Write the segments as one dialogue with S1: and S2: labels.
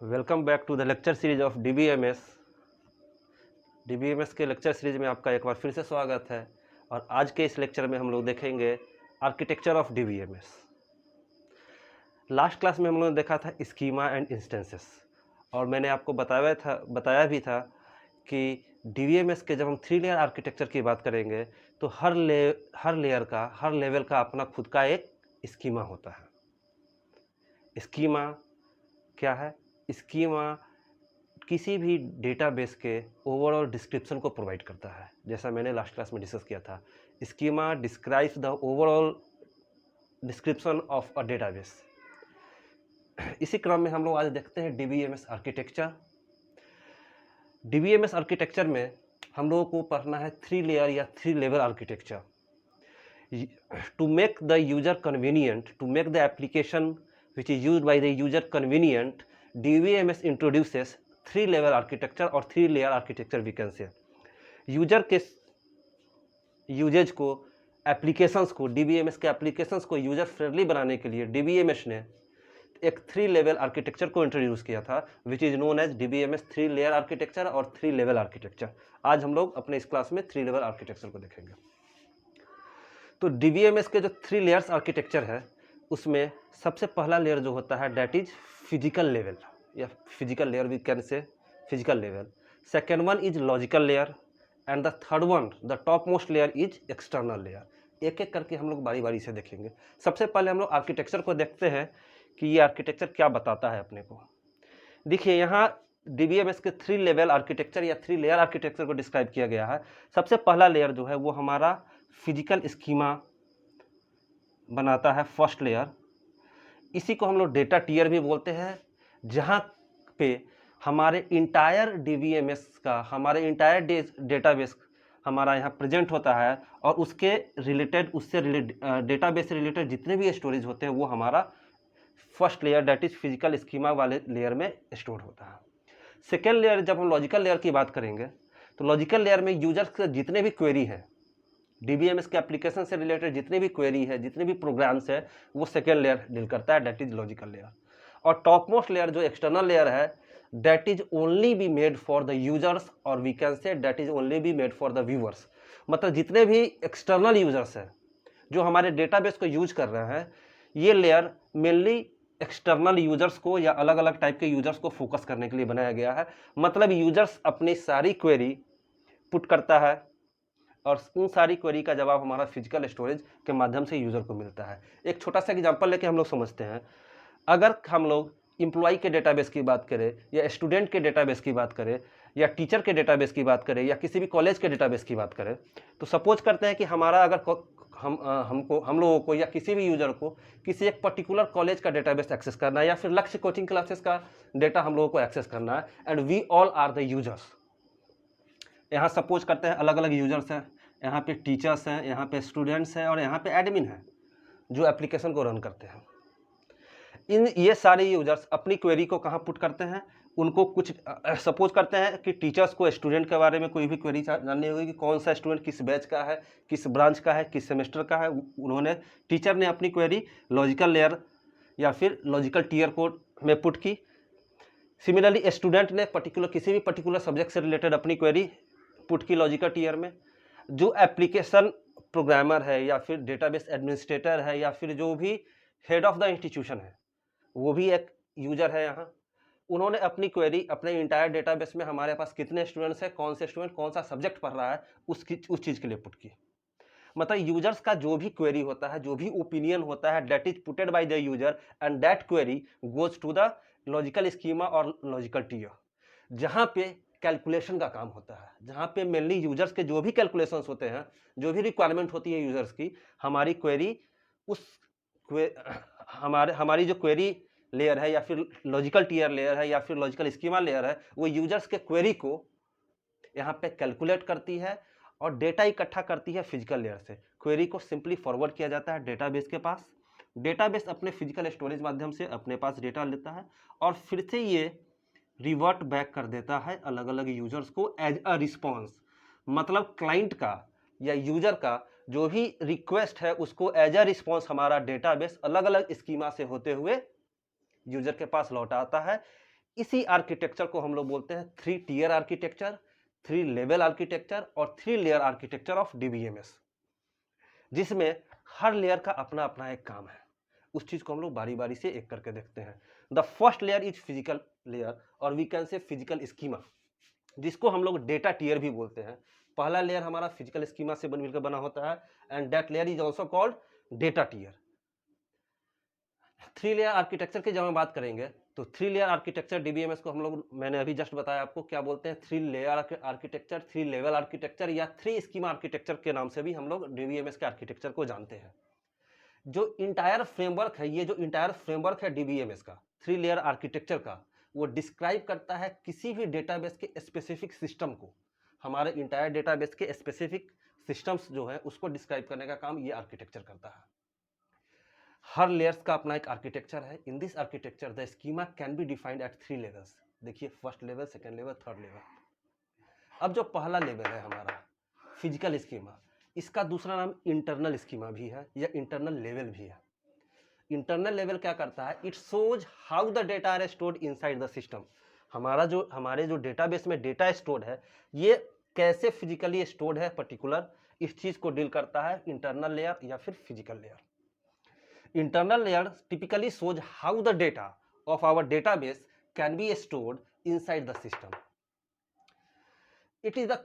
S1: Welcome back to the lecture series of DBMS। DBMS के lecture series में आपका एक बार फिर से स्वागत है। और आज के इस लेक्चर में हम लोग देखेंगे architecture of DBMS। Last class में हम लोगों ने देखा था स्कीमा एंड इंस्टेंसेस, और मैंने आपको बताया भी था कि DBMS के जब हम 3 लेयर आर्किटेक्चर की बात करेंगे तो हर लेवल का अपना खुद का एक स्कीमा होता है। स्कीमा क्या है? स्कीमा किसी भी डेटाबेस के ओवरऑल डिस्क्रिप्शन को प्रोवाइड करता है। जैसा मैंने लास्ट क्लास में डिस्कस किया था, schema describes the overall description of a database. इसी क्रम में हम लोग आज देखते हैं DBMS आर्किटेक्चर। DBMS आर्किटेक्चर में हम लोगों को पढ़ना है 3 लेयर या 3 level architecture. To make the user convenient, to make the application which is used by the user convenient, DBMS introduces 3 level architecture और 3 layer architecture we can say। User के usage को, एप्लीकेशंस को, DBMS के applications को user friendly बनाने के लिए DBMS ने एक 3 लेवल आर्किटेक्चर को इंट्रोड्यूस किया था, which is known as DBMS 3 layer architecture और 3 लेवल आर्किटेक्चर। आज हम लोग अपने इस क्लास में 3 लेवल आर्किटेक्चर को देखेंगे। तो DBMS के जो 3 लेयर्स आर्किटेक्चर है उसमें सबसे पहला लेयर जो होता है दैट इज फिजिकल लेवल, या physical layer we can say physical level. Second one is logical layer and the third one, the top most layer is external layer. एक एक करके हम लोग बारी बारी से देखेंगे। सबसे पहले हम लोग आर्किटेक्चर को देखते हैं कि ये आर्किटेक्चर क्या बताता है अपने को। देखिए यहाँ DBMS के 3 लेवल आर्किटेक्चर या 3 लेयर आर्किटेक्चर को डिस्क्राइब किया गया है। सबसे पहला लेयर जो है वो हमारा फिजिकल स्कीमा बनाता है, फर्स्ट लेयर। इसी को हम लोग डेटा टियर भी बोलते हैं, जहाँ पे हमारे इंटायर DBMS का, हमारे इंटायर डेटाबेस हमारा यहाँ प्रेजेंट होता है, और उसके रिलेटेड, उससे डेटाबेस से रिलेटेड जितने भी स्टोरेज होते हैं वो हमारा first layer that is physical schema वाले लेयर में स्टोर होता है। सेकेंड लेयर, जब हम लॉजिकल लेयर की बात करेंगे तो लॉजिकल लेयर में यूजर्स के जितने भी क्वेरी हैं, DBMS के एप्लीकेशन से रिलेटेड जितने भी क्वेरी है, जितने भी प्रोग्राम्स है, वो सेकेंड लेयर डील करता है, दैट इज लॉजिकल लेयर। और टॉप मोस्ट लेयर जो एक्सटर्नल लेयर है that is only be made for the users, और we can say that is only be made for the viewers. मतलब जितने भी external users हैं जो हमारे डेटाबेस को यूज कर रहे हैं, ये लेयर मेनली एक्सटर्नल यूजर्स को या अलग अलग टाइप के यूजर्स को फोकस करने के लिए बनाया गया है। मतलब यूजर्स अपनी सारी क्वेरी पुट करता है और उन सारी क्वेरी का जवाब हमारा फिजिकल स्टोरेज के माध्यम से यूज़र को मिलता है। एक छोटा सा एग्जांपल लेके हम लोग समझते हैं। अगर हम लोग एम्प्लॉय के डेटाबेस की बात करें, या स्टूडेंट के डेटाबेस की बात करें, या टीचर के डेटाबेस की बात करें, या किसी भी कॉलेज के डेटाबेस की बात करें, तो सपोज करते हैं कि हमारा अगर हम लोगों को या किसी भी यूज़र को किसी एक पर्टिकुलर कॉलेज का डेटाबेस एक्सेस करना है, या फिर लक्ष्य कोचिंग क्लासेस का डेटा हम लोगों को एक्सेस करना है, and we all are the users. यहाँ सपोज करते हैं अलग अलग यूजर्स हैं, यहाँ पे टीचर्स हैं, यहाँ पे स्टूडेंट्स हैं, और यहाँ पे एडमिन हैं जो एप्लीकेशन को रन करते हैं। ये सारे यूजर्स अपनी क्वेरी को कहाँ पुट करते हैं? उनको कुछ सपोज करते हैं कि टीचर्स को स्टूडेंट के बारे में कोई भी क्वेरी जाननी होगी कि कौन सा स्टूडेंट किस बैच का है, किस ब्रांच का है, किस सेमेस्टर का है, टीचर ने अपनी क्वेरी लॉजिकल लेयर या फिर लॉजिकल टियर कोड में पुट की। सिमिलरली स्टूडेंट ने किसी भी पर्टिकुलर सब्जेक्ट से रिलेटेड अपनी क्वेरी पुट की लॉजिकल टियर में। जो एप्लीकेशन प्रोग्रामर है, या फिर डेटाबेस एडमिनिस्ट्रेटर है, या फिर जो भी हेड ऑफ द इंस्टीट्यूशन है, वो भी एक यूजर है। यहाँ उन्होंने अपनी क्वेरी अपने इंटायर डेटाबेस में हमारे पास कितने स्टूडेंट्स हैं, कौन से स्टूडेंट कौन सा सब्जेक्ट पढ़ रहा है, उस चीज़ के लिए पुट की। मतलब यूजर्स का जो भी क्वेरी होता है, जो भी ओपिनियन होता है, that is puted by the user, and that query goes to the logical schema और लॉजिकल टियर, जहाँ पे कैलकुलेशन का काम होता है, जहाँ पे मेनली यूजर्स के जो भी कैलकुलेशंस होते हैं, जो भी रिक्वायरमेंट होती है यूजर्स की, हमारी क्वेरी हमारी जो क्वेरी लेयर है, या फिर लॉजिकल टियर लेयर है, या फिर लॉजिकल स्कीमा लेयर है, वो यूजर्स के क्वेरी को यहाँ पे कैलकुलेट करती है और डेटा इकट्ठा करती है फिजिकल लेयर से। क्वेरी को सिंपली फॉरवर्ड किया जाता है डेटाबेस के पास। डेटाबेस अपने फिजिकल स्टोरेज माध्यम से अपने पास डेटा लेता है, और फिर से ये रिवर्ट बैक कर देता है अलग अलग यूजर्स को एज अ रिस्पॉन्स। मतलब क्लाइंट का या यूजर का जो भी रिक्वेस्ट है उसको एज अ रिस्पॉन्स हमारा डेटाबेस अलग अलग स्कीमा से होते हुए यूजर के पास लौटा आता है। इसी आर्किटेक्चर को हम लोग बोलते हैं 3 टियर आर्किटेक्चर, 3 लेवल आर्किटेक्चर और 3 लेयर आर्किटेक्चर ऑफ डीबीएमएस, जिसमें हर लेयर का अपना अपना एक काम है। उस चीज को हम लोग बारी बारी से एक करके देखते हैं। The first layer is physical layer और we can say physical schema, जिसको हम लोग डेटा टियर भी बोलते हैं। पहला लेयर हमारा फिजिकल स्कीमा से मिलकर बना होता है and that layer is also called data tier. 3 layer architecture की जब हम बात करेंगे तो 3 लेयर आर्किटेक्चर डीबीएमएस को हम लोग, मैंने अभी जस्ट बताया आपको, क्या बोलते हैं, 3 लेयर आर्किटेक्चर, 3 लेवल आर्किटेक्चर या 3 स्कीमा आर्किटेक्चर के नाम से भी हम लोग डीबीएमएस के आर्किटेक्चर को जानते हैं। जो इंटायर फ्रेमवर्क है, ये जो इंटायर फ्रेमवर्क है डीबीएमएस का 3 लेयर आर्किटेक्चर का, वो डिस्क्राइब करता है किसी भी डेटाबेस के स्पेसिफिक सिस्टम को। हमारे इंटायर डेटाबेस के स्पेसिफिक सिस्टम्स जो है उसको डिस्क्राइब करने का काम ये आर्किटेक्चर करता है। हर लेयर्स का अपना एक आर्किटेक्चर है। In this architecture the schema can be defined at 3 levels. देखिए, first level, second level, third level. अब जो पहला लेवल है हमारा फिजिकल स्कीमा, इसका दूसरा नाम इंटरनल स्कीमा भी है या इंटरनल लेवल भी है। इंटरनल लेवल क्या करता है, it shows how the data are stored inside the system. हमारे जो डेटाबेस में डेटा स्टोर्ड है, ये कैसे फिजिकली स्टोर्ड है पर्टिकुलर, इस चीज को डील करता है इंटरनल लेयर या फिर physical layer. Internal layer typically shows how the data of our database can be stored inside the system. It is the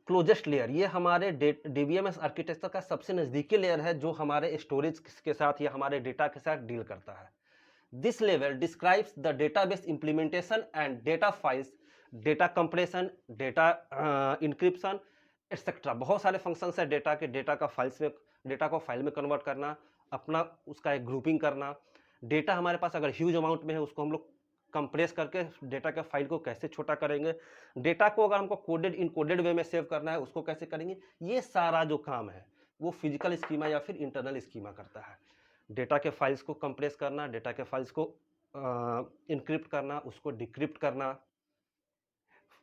S1: closest layer. ये हमारे DBMS आर्किटेक्चर का सबसे नज़दीकी लेयर है जो हमारे स्टोरेज के साथ या हमारे डेटा के साथ डील करता है। This level describes the database implementation and data files, data compression, data encryption, etc. बहुत सारे फंक्शंस है डेटा को फाइल में कन्वर्ट करना, अपना उसका एक ग्रुपिंग करना, डेटा हमारे पास अगर ह्यूज अमाउंट में है उसको हम लोग कंप्रेस करके डेटा के फाइल को कैसे छोटा करेंगे, डेटा को अगर हमको कोडेड इनकोडेड वे में सेव करना है उसको कैसे करेंगे, ये सारा जो काम है वो फिजिकल स्कीमा या फिर इंटरनल स्कीमा करता है। डेटा के फाइल्स को कंप्रेस करना, डेटा के फाइल्स को इनक्रिप्ट करना, उसको डिक्रिप्ट करना,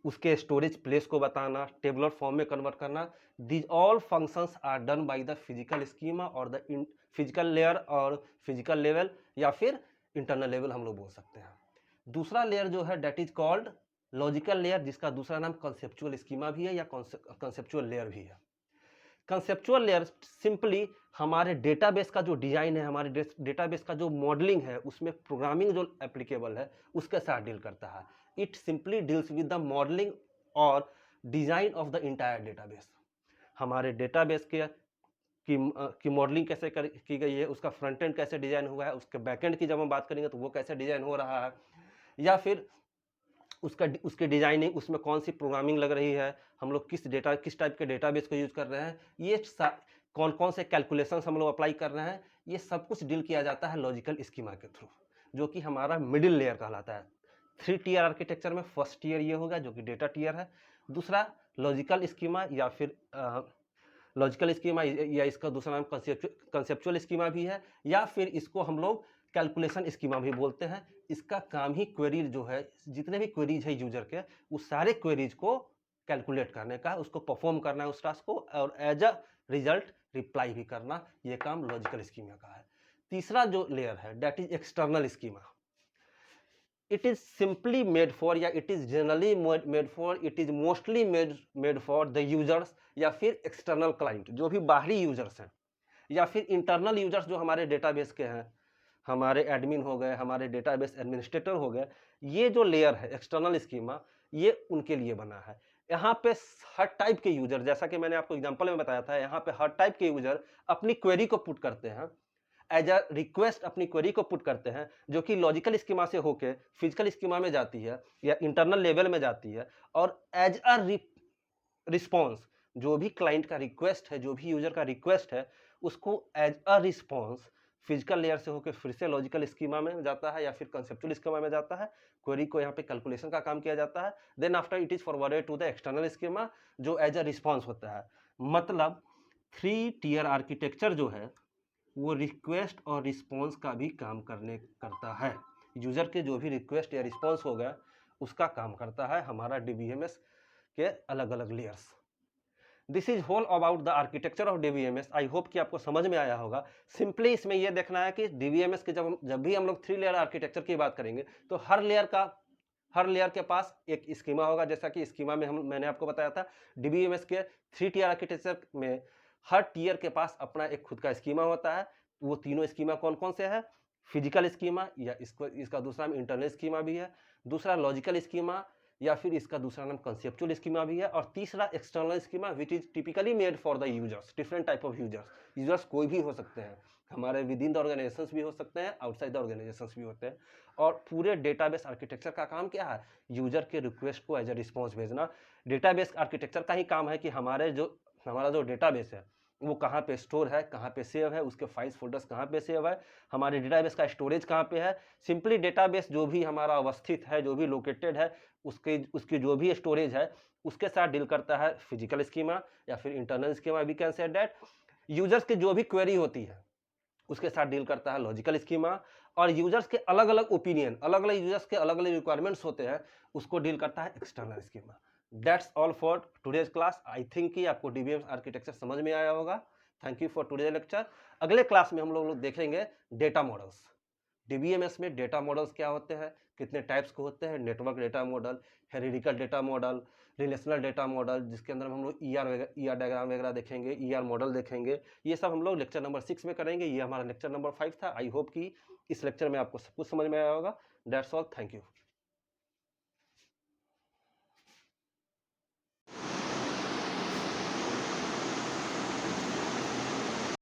S1: उसके स्टोरेज प्लेस को बताना, टेबुलर फॉर्म में कन्वर्ट करना, these all functions are done by the physical schema और द फिजिकल लेयर और फिजिकल लेवल या फिर इंटरनल लेवल हम लोग बोल सकते हैं। दूसरा लेयर जो है that is called logical layer, जिसका दूसरा नाम कंसेप्चुअल स्कीमा भी है या कंसेप्चुअल लेयर भी है। कंसेप्चुअल लेयर सिंपली हमारे डेटाबेस का जो डिजाइन है, हमारे डेटाबेस का जो मॉडलिंग है, उसमें प्रोग्रामिंग जो एप्लीकेबल है उसके साथ डील करता है। It simply deals with the modelling और design of the entire database. हमारे डेटाबेस की मॉडलिंग कैसे की गई है, उसका फ्रंट एंड कैसे डिजाइन हुआ है, उसके बैक एंड की जब हम बात करेंगे तो वो कैसे डिजाइन हो रहा है, या फिर उसके डिजाइनिंग, उसमें कौन सी प्रोग्रामिंग लग रही है, हम लोग किस टाइप के डेटाबेस को यूज कर रहे हैं, ये कौन कौन से कैलकुलेशंस हम लोग अप्लाई कर रहे हैं, ये सब कुछ डील किया जाता है लॉजिकल स्कीमा के थ्रू, जो कि हमारा मिडिल लेयर कहलाता है। 3 टियर आर्किटेक्चर में फर्स्ट टियर ये होगा जो कि डेटा टियर है, दूसरा लॉजिकल स्कीमा या फिर लॉजिकल स्कीमा या इसका दूसरा नाम कंसेप्चुअल स्कीमा भी है, या फिर इसको हम लोग कैलकुलेशन स्कीमा भी बोलते हैं। इसका काम ही क्वेरीज जो है, जितने भी क्वेरीज है यूजर के, उस सारे क्वेरीज को कैलकुलेट करने का, उसको परफॉर्म करना है उस टास्क को, और एज अ रिजल्ट रिप्लाई भी करना, ये काम लॉजिकल स्कीमा का है। तीसरा जो लेयर है that is external schema. It is simply made for या it is generally made for, it is mostly made for the users या फिर एक्सटर्नल क्लाइंट, जो भी बाहरी यूजर्स हैं, या फिर इंटरनल यूजर्स जो हमारे डेटाबेस के हैं, हमारे एडमिन हो गए, हमारे डेटाबेस एडमिनिस्ट्रेटर हो गए। ये जो लेयर है एक्सटर्नल स्कीमा, ये उनके लिए बना है। यहाँ पे हर टाइप के यूजर, जैसा कि मैंने आपको एग्जांपल में बताया था, यहाँ पे हर टाइप के यूजर अपनी क्वेरी को पुट करते हैं, एज अ रिक्वेस्ट अपनी क्वेरी को पुट करते हैं, जो कि लॉजिकल स्कीमा से होके फिजिकल स्कीमा में जाती है या इंटरनल लेवल में जाती है, और एज अ रिस्पॉन्स जो भी क्लाइंट का रिक्वेस्ट है, जो भी यूजर का रिक्वेस्ट है, उसको as a response physical layer से होकर फिर से लॉजिकल स्कीमा में जाता है या फिर कंसेप्चुअल स्कीमा में जाता है। क्वेरी को यहाँ पे कैलकुलेशन का काम किया जाता है, then after it is forwarded to the external schema जो एज अ रिस्पॉन्स होता है। मतलब 3 टियर आर्किटेक्चर जो है वो रिक्वेस्ट और रिस्पॉन्स का भी काम करता है। यूजर के जो भी रिक्वेस्ट या रिस्पॉन्स हो गया उसका काम करता है हमारा डीबीएमएस के अलग अलग layers. This is whole about the architecture of DBMS. I hope कि आपको समझ में आया होगा। सिंपली इसमें यह देखना है कि डीबीएमएस के जब भी हम लोग 3 लेयर आर्किटेक्चर की बात करेंगे तो हर हर लेयर के पास एक स्कीमा होगा, जैसा कि स्कीमा में मैंने आपको बताया था डीबीएमएस के 3 टियर आर्किटेक्चर में हर टियर के पास अपना एक खुद का स्कीमा होता है। वो तीनों स्कीमा कौन कौन से हैं? फिजिकल स्कीमा, या इसका दूसरा नाम इंटरनल स्कीमा भी है, दूसरा लॉजिकल स्कीमा, या फिर इसका दूसरा नाम कंसेप्चुअल स्कीमा भी है, और तीसरा external schema which is typically made for the users. Different type of users कोई भी हो सकते हैं, हमारे विद इन द ऑर्गेनाइजेशंस भी हो सकते हैं, आउटसाइड द ऑर्गेनाइजेशंस भी होते हैं। और पूरे डेटाबेस आर्किटेक्चर का काम क्या है? यूजर के रिक्वेस्ट को एज ए रिस्पॉन्स भेजना। डेटाबेस आर्किटेक्चर का ही काम है कि हमारा जो डेटाबेस है वो कहाँ पे स्टोर है, कहाँ पे सेव है, उसके फाइल्स फोल्डर्स कहाँ पे सेव है, हमारे डेटाबेस का स्टोरेज कहाँ पे है। सिंपली डेटाबेस जो भी हमारा अवस्थित है, जो भी लोकेटेड है, उसकी जो भी स्टोरेज है उसके साथ डील करता है फिजिकल स्कीमा या फिर internal schema. We can say that users की जो भी क्वेरी होती है उसके साथ डील करता है लॉजिकल स्कीमा, और यूजर्स के अलग अलग ओपिनियन, अलग अलग यूजर्स के अलग अलग रिक्वायरमेंट्स होते हैं, उसको डील करता है external schema. That's all for today's class. I think कि आपको डीबीएम आर्किटेक्चर समझ में आया होगा। Thank you for today lecture. अगले क्लास में हम लोग देखेंगे डेटा मॉडल्स। डीबीएमएस में डेटा मॉडल्स क्या होते हैं, कितने टाइप्स के होते हैं, network data model, hierarchical data model, relational data model, जिसके अंदर हम लोग ईआर डायग्राम वगैरह देखेंगे, ईआर मॉडल देखेंगे। ये सब हम लोग लेक्चर नंबर 6 में करेंगे। ये हमारा लेक्चर नंबर 5 था। आई होप कि इस लेक्चर में आपको सब कुछ समझ में आया होगा। That's all, thank you.